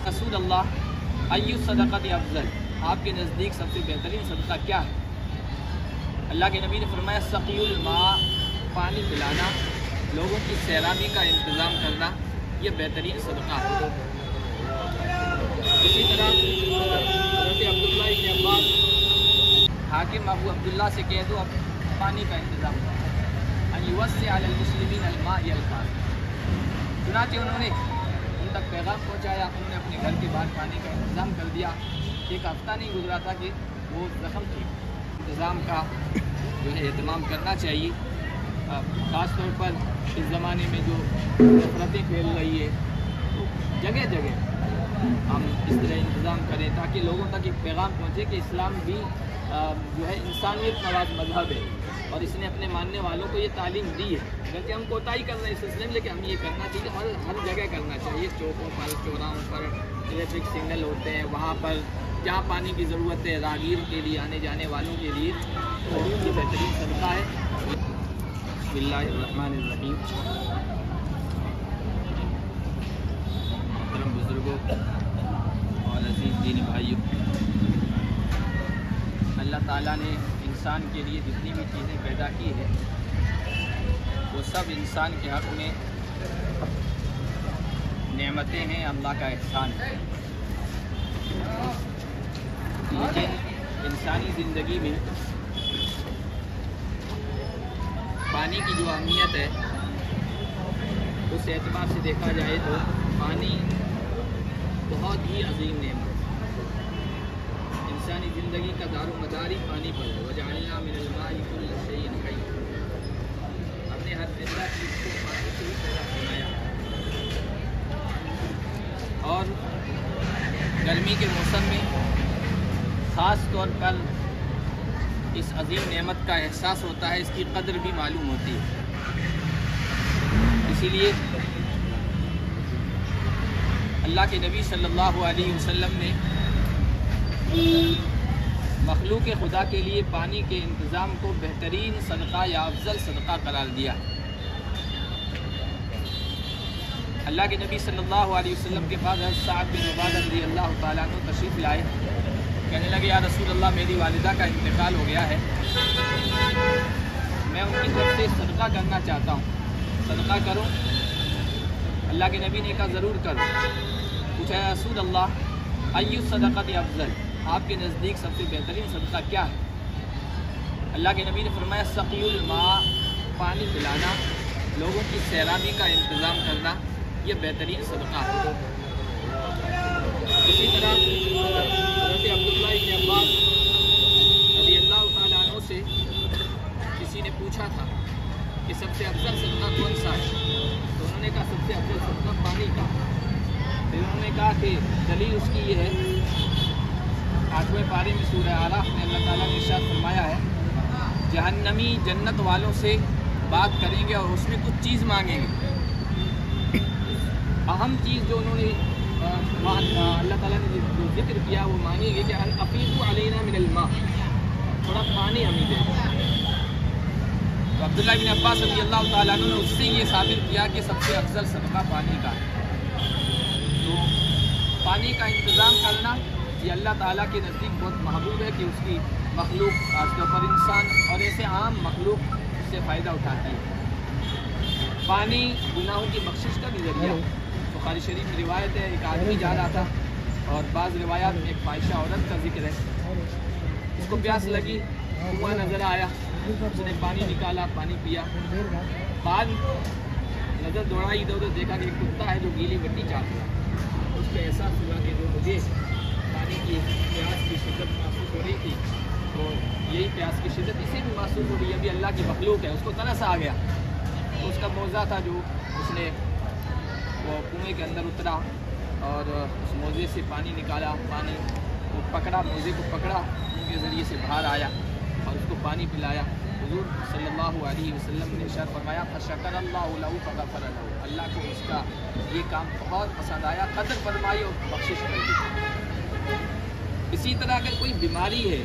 रसूल अल्लाह अय्यु सदक़त अफ़ज़ल, आपके नज़दीक सबसे बेहतरीन सदका क्या है? अल्लाह के नबी ने फरमाया सक़ीउल मा, पानी पिलाना, लोगों की सैराबी का इंतज़ाम करना, ये बेहतरीन सदका है। इसी तरह हज़रत अब्दुल्लाह इब्न अब्बास, हाकिम अबू अब्दुल्ला से कह दो अब पानी का इंतज़ाम युवस्सि अलल मुस्लिमीन अल मा अल क़ार, चुनांचे उन्होंने उन तक पैगाम पहुँचाया, उन्होंने अपने घर के बाहर पानी का इंतज़ाम कर दिया। एक हफ़्ता नहीं गुजरा था कि वो ज़ख़म थी। इंतज़ाम का जो है एहतमाम करना चाहिए, ख़ास तौर पर इस ज़माने में जो नफ़रतें फैल रही है, तो जगह जगह हम इस तरह इंतज़ाम करें ताकि लोगों तक एक पैगाम पहुँचे कि इस्लाम भी जो है इंसानियत नवाज मज़हब है और इसने अपने मानने वालों को ये तालीम दी है। अगरचे हम कोताही कर रहे हैं इस सिलसिले में, लेकिन हम ये करना चाहिए, हर जगह करना चाहिए। चौकों पर, चौराहों पर, इलेक्ट्रिक सिग्नल होते हैं, वहाँ पर जहाँ पानी की ज़रूरत है राहगीरों के लिए, आने जाने वालों के लिए, तो ये बेहतरीन सदका है। बिस्मिल्लाहिर्रहमानिर्रहीम। मोहतरम बुज़ुर्गों और अज़ीज़ दीनी भाइयों, अल्लाह ताला ने इंसान के लिए जितनी भी चीज़ें पैदा की है वो सब इंसान के हक़ में नेमतें हैं, अल्लाह का एहसान है। लेकिन इंसानी ज़िंदगी में पानी की जो अहमियत है उस एतबार से देखा जाए तो पानी बहुत ही अजीम नेमत, इंसानी ज़िंदगी का दारो मदार ही पानी पर है। वजअलना मिनल माइ कुल्ल शैइन हय्य, हमने हर जिंदा चीज़ को पानी से ही पैदा फरमाया। और गर्मी के मौसम में ख़ास तौर पर इस अजीम नेमत का एहसास होता है, इसकी कदर भी मालूम होती है। इसीलिए अल्लाह के नबी सल्लल्लाहु अलैहि वसल्लम ने मखलूक खुदा के लिए पानी के इंतज़ाम को बेहतरीन सदका या अफजल सदका करार दिया। अल्लाह के नबी सल्लल्लाहु अलैहि वसल्लम के पास हज़रत सअद बिन उबादा रज़ियल्लाहु ताला अन्हु तशरीफ़ लाए, कहने लगे या रसूल अल्लाह, मेरी वालिदा का इंतकाल हो गया है, मैं उनकी तरफ से सदका करना चाहता हूँ, सदका करो? अल्लाह के नबी ने कहा ज़रूर करो। पूछा या रसूल अल्लाह अय्यु सदक़त अफ़ज़ल, आपके नज़दीक सबसे बेहतरीन सदका क्या है? अल्लाह के नबी ने फरमाया सक़ीउल मा, पानी पिलाना, लोगों की सैराबी का इंतज़ाम करना, यह बेहतरीन सदका है। इसी तरह हज़रत अब्दुल्लाह इब्न अब्बास रज़ियल्लाहु ताला अन्हु से किसी ने पूछा था कि सबसे अफजल सदका कौन सा है, तो उन्होंने कहा सबसे अफजल सदका पानी का। फिर उन्होंने कहा कि दलील उसकी ये है, 8वें पारे में सूरह आराफ में अल्लाह ताला ने इरशाद फरमाया है, जहन्नमी जन्नत वालों से बात करेंगे और उसमें कुछ चीज़ मांगेंगे। अहम चीज़ जो उन्होंने अल्लाह ताला ने जो जिक्र किया वो मांगेंगे कि अफ़ीदू अलैना मिनल मा, थोड़ा पानी हमें दे। तो अब्दुल्लाह बिन अब्बास रज़ियल्लाहु ताला अन्हु ने उससे ये साबित किया कि सबसे अफजल सदका पानी का है। तो पानी का इंतज़ाम करना ये अल्लाह ताला के नज़दीक बहुत महबूब है कि उसकी मखलूक, खासतौर पर इंसान और ऐसे आम मखलूक उससे फ़ायदा उठाती है। पानी गुनाहों की बख्शिश का भी ज़रिया। बुखारी शरीफ में रिवायत है, एक आदमी जा रहा था और बाज़ रिवायात में एक फ़ाहिशा औरत का जिक्र है, उसको प्यास लगी, कुआं नज़र आया, उसने पानी निकाला, पानी पिया। बाद नज़र दौड़ाई, इधर उधर देखा कि एक कुत्ता है जो गीली मिट्टी चाट रहा है। उसको एहसास हुआ कि जो मुझे पानी की प्यास की शिद्दत महसूस हो रही थी, तो यही प्यास की शिद्दत इसे भी महसूस हो रही है, अभी अल्लाह की मखलूक है। उसको तरस आ गया, तो उसका मौज़ा था जो उसने वो कुएँ के अंदर उतरा और उस मौज़े से पानी निकाला, पानी वो पकड़ा, मौज़े को पकड़ा, मुँह के ज़रिए से बाहर आया और उसको पानी पिलाया। हुज़ूर सल्लल्लाहु अलैहि वसल्लम ने इरशाद फरमाया फशकरल्लाहु लहू फग़फ़र लहू, अल्लाह को उसका ये काम बहुत पसंद आया, कदर फरमाई और बख्शिश कर दी। इसी तरह अगर कोई बीमारी है,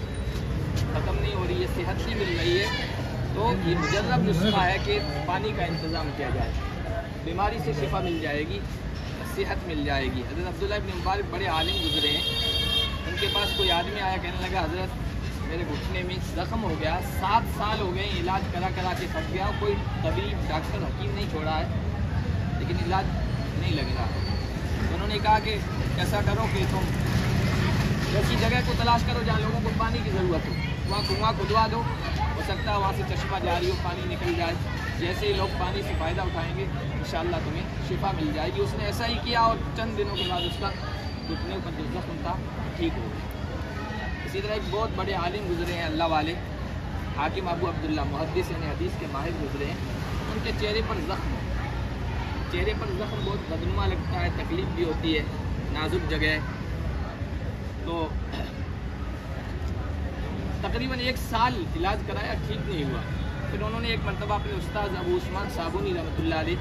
ख़त्म नहीं हो रही है, सेहत नहीं मिल रही है, तो ये मुजर्रब नुस्खा है कि पानी का इंतज़ाम किया जाए। बीमारी से शिफा मिल जाएगी, सेहत मिल जाएगी। हज़रत अब्दुल्ला इब्न मुबारक बड़े आलिम गुजरे हैं, उनके पास कोई आदमी आया, कहने लगा हज़रत मेरे घुटने में ज़ख्म हो गया, 7 साल हो गए इलाज करा करा के थक गया, कोई तबीब डॉक्टर हकीम नहीं छोड़ा है लेकिन इलाज नहीं लग रहा। तो उन्होंने कहा कि ऐसा करो कि तुम ऐसी जगह को तलाश करो जहाँ लोगों को पानी की ज़रूरत हो, वहाँ कुआँ खुदवा दो, हो सकता है वहाँ से चश्मा जारी हो, पानी निकल जाए। जैसे ही लोग पानी से फ़ायदा उठाएंगे इंशाअल्लाह तुम्हें शिफा मिल जाएगी। उसने ऐसा ही किया और चंद दिनों के बाद उसका घुटने पर जो ज़ख्म था ठीक हो गया। इसी तरह एक बहुत बड़े आलिम गुजरे हैं अल्लाह वाले, हाकिम अबू अब्दुल्ला मुहद्दिस यानी हदीस के माहिर गुजरे हैं। उनके चेहरे पर ज़ख्म बहुत बदनुमा लगता है, तकलीफ़ भी होती है, नाजुक जगह। तो तकरीबन 1 साल इलाज कराया, ठीक नहीं हुआ। फिर उन्होंने एक मरतबा अपने उस्ताद अबू उस्मान साबुनी रहमतुल्लाह अलैह,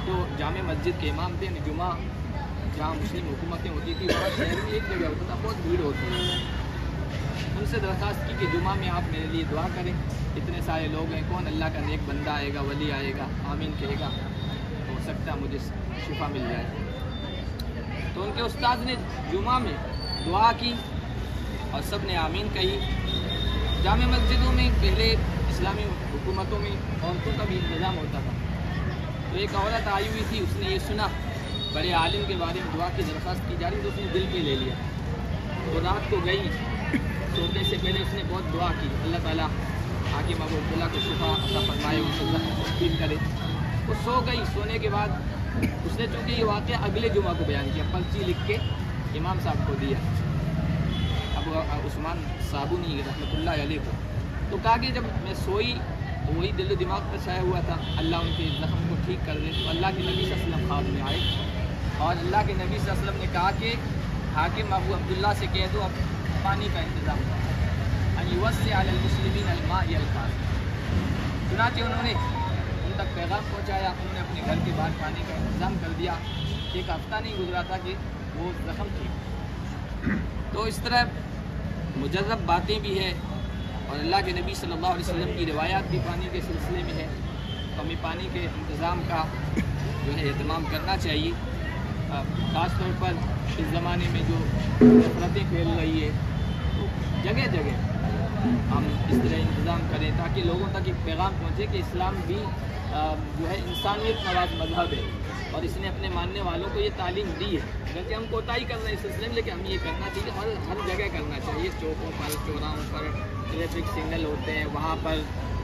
जो जामे मस्जिद के इमाम थे, जुमा जहाँ मुस्लिम हुकूमतें होती थी वहाँ शहर में एक जगह होता था, बहुत भीड़ होती है, उनसे दरख्वास्त की कि जुमा में आप मेरे लिए दुआ करें, इतने सारे लोग हैं, कौन अल्लाह का नेक बंदा आएगा, वली आएगा, आमीन कहेगा, हो सकता है मुझे शिफा मिल जाए। तो उनके उस्ताद ने जुमा में दुआ की और सब ने आमीन कही। जामे मस्जिदों में पहले इस्लामी हुकूमतों में औरतों का भी इंतज़ाम होता था। तो एक औरत आई हुई थी, उसने ये सुना बड़े आलिम के बारे में दुआ की दरख्वास्त की जा रही, तो उसने दिल पे ले लिया। तो रात को गई, सोने से पहले उसने बहुत दुआ की, अल्लाह ताला हाकिम अबू अब्दुल्ला को शिफा अता फरमाए, उनको ठीक करे। वो सो गई। सोने के बाद उसने चूँकि ये वाक़या अगले जुमा को बयान किया, पर्ची लिख के इमाम साहब को दिया, अबू उस्मान साबुनी रहमतुल्लाह अलैह को। तो कहा कि जब मैं सोई तो वही दिल दिमाग पर छाया हुआ था, अल्लाह उनके ज़ख्म को ठीक कर दे। तो अल्लाह के नबी सल्लल्लाहु अलैहि वसल्लम ख्वाब में आए और अल्लाह के नबी सल्लल्लाहु अलैहि वसल्लम ने कहा कि हाकिम अबू अब्दुल्ला से कह दो अब पानी का इंतज़ाम चुनाचे उन्होंने उन तक पैगाम पहुँचाया, उन्होंने अपने घर के बाहर पानी का इंतज़ाम कर दिया। एक हफ़्ता नहीं गुजरा था कि वो ज़ख्म ठीक। तो इस तरह मुजर्रब बातें भी है और अल्लाह के नबी सल्लल्लाहु अलैहि वसल्लम की रिवायात भी पानी के सिलसिले में है। तो हमें पानी के इंतज़ाम का जो है एहतमाम करना चाहिए। ख़ास तौर पर इस ज़माने में जो नफ़रतें फैल रही है, तो जगह जगह हम इस तरह इंतज़ाम करें ताकि लोगों तक एक पैगाम पहुँचे कि इस्लाम भी जो है इंसानियत नवाज मजहब है और इसने अपने मानने वालों को ये तालीम दी है। अगरचे हम कोताही कर रहे हैं इस सिलसिले में, लेकिन हम ये करना चाहिए, हर जगह करना चाहिए। चौकों पर, चौराहों पर इलेक्ट्रिक सिग्नल होते हैं, वहाँ पर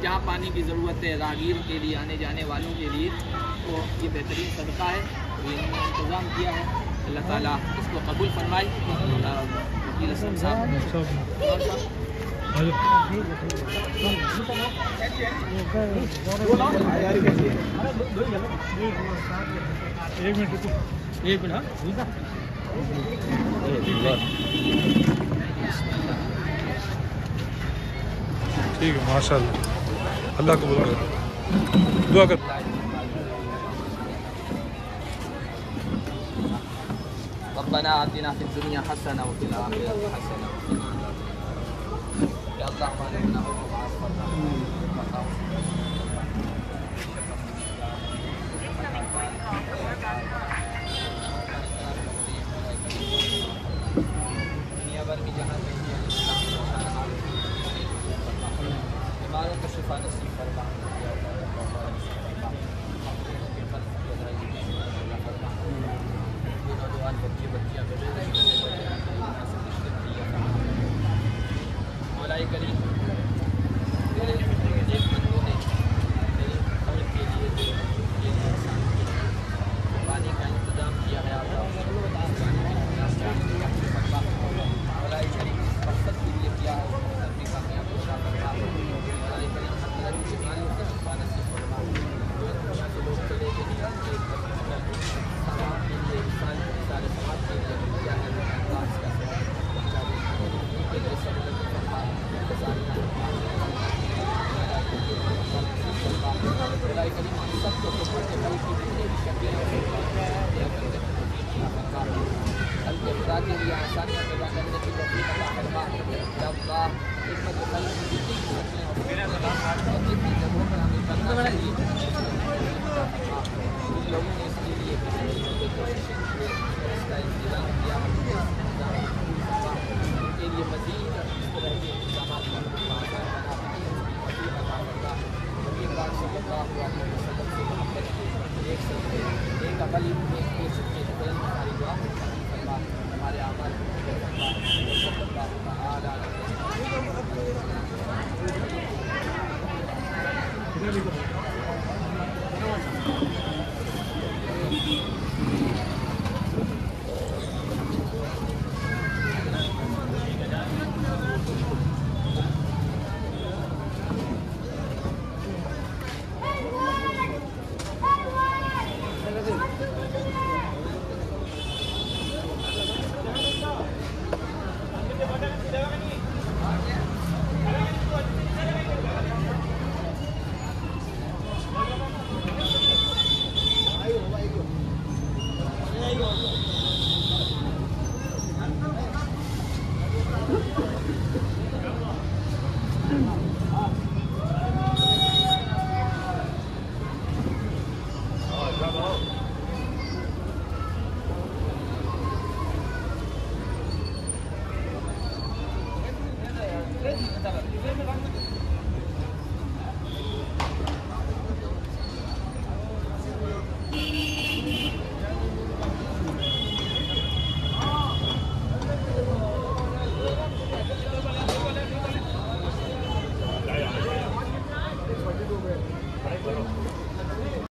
जहाँ पानी की ज़रूरत है राहगीर के लिए, आने जाने वालों के लिए, तो ये बेहतरीन सदका है, ये इन्होंने इंतज़ाम किया है। अल्लाह ताला इसको कबूल फरमाए। वकील असलम साहब एक मिनट ठीक है, माशाअल्लाह, अल्लाह को बुला दुआ कर। रब्बना आतिना फिद दुनिया हसना व फिल आखिरति हसना या अल्लाह हमारे गुनाहों को माफ़ फरमा। दुनिया भर में जहाँ कहीं बीमारों को शिफा नसीब फरमा। बच्चे बच्चियाँ मौलाई करीम तेरे एक बंदों ने तेरे खल्क़ के लिए पानी का इंतज़ाम किया है। मौलाई करीम मकसद के लिए किया है, अपनी कामयाब मौलाई करीम बीमारियों का शिफा नसीब फरमा। जो लोग चले गए समाज के लिए सारे समाज के लिए किया है, के लिए आसानियाँ पैदा करने की तौफीक अता फरमा। या अल्लाह खिदमत खल्क़ की जितनी जगहों पर हमें करना चाहिए, जिन लोगों ने ایک سجدے ایک عمل میں ایک سجدے دل ہماری دعا ہمارے عمل